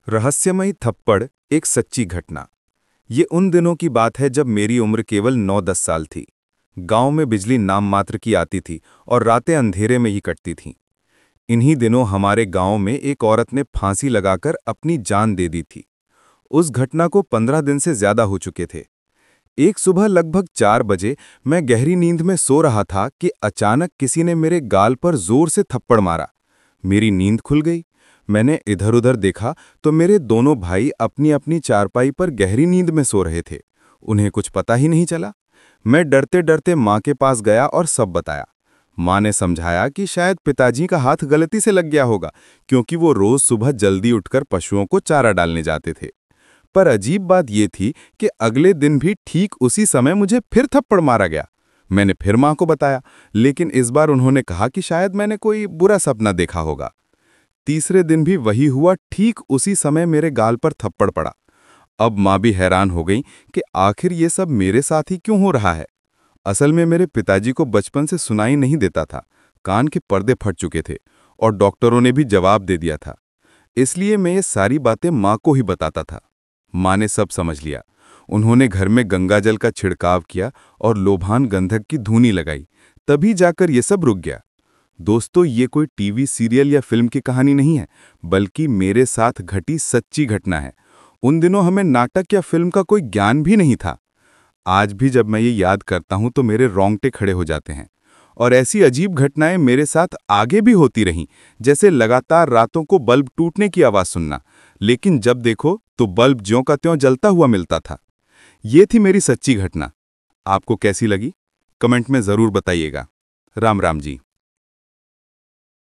रहस्यमयी थप्पड़ एक सच्ची घटना। ये उन दिनों की बात है जब मेरी उम्र केवल 9-10 साल थी। गांव में बिजली नाम मात्र की आती थी और रातें अंधेरे में ही कटती थीं। इन्हीं दिनों हमारे गांव में एक औरत ने फांसी लगाकर अपनी जान दे दी थी। उस घटना को 15 दिन से ज्यादा हो चुके थे। एक सुबह लगभग 4 बजे मैं गहरी नींद में सो रहा था कि अचानक किसी ने मेरे गाल पर जोर से थप्पड़ मारा। मेरी नींद खुल गई। मैंने इधर-उधर देखा तो मेरे दोनों भाई अपनी अपनी चारपाई पर गहरी नींद में सो रहे थे। उन्हें कुछ पता ही नहीं चला। मैं डरते डरते माँ के पास गया और सब बताया। माँ ने समझाया कि शायद पिताजी का हाथ गलती से लग गया होगा, क्योंकि वो रोज सुबह जल्दी उठकर पशुओं को चारा डालने जाते थे। पर अजीब बात यह थी कि अगले दिन भी ठीक उसी समय मुझे फिर थप्पड़ मारा गया। मैंने फिर माँ को बताया, लेकिन इस बार उन्होंने कहा कि शायद मैंने कोई बुरा सपना देखा होगा। तीसरे दिन भी वही हुआ, ठीक उसी समय मेरे गाल पर थप्पड़ पड़ा। अब माँ भी हैरान हो गई कि आखिर ये सब मेरे साथ ही क्यों हो रहा है। असल में मेरे पिताजी को बचपन से सुनाई नहीं देता था, कान के पर्दे फट चुके थे और डॉक्टरों ने भी जवाब दे दिया था। इसलिए मैं ये सारी बातें माँ को ही बताता था। माँ ने सब समझ लिया। उन्होंने घर में गंगाजल का छिड़काव किया और लोभान गंधक की धूनी लगाई। तभी जाकर ये सब रुक गया। दोस्तों, ये कोई टीवी सीरियल या फिल्म की कहानी नहीं है, बल्कि मेरे साथ घटी सच्ची घटना है। उन दिनों हमें नाटक या फिल्म का कोई ज्ञान भी नहीं था। आज भी जब मैं ये याद करता हूं तो मेरे रोंगटे खड़े हो जाते हैं। और ऐसी अजीब घटनाएं मेरे साथ आगे भी होती रहीं, जैसे लगातार रातों को बल्ब टूटने की आवाज सुनना, लेकिन जब देखो तो बल्ब ज्यों का त्यों जलता हुआ मिलता था। ये थी मेरी सच्ची घटना। आपको कैसी लगी? कमेंट में जरूर बताइएगा। राम राम जी।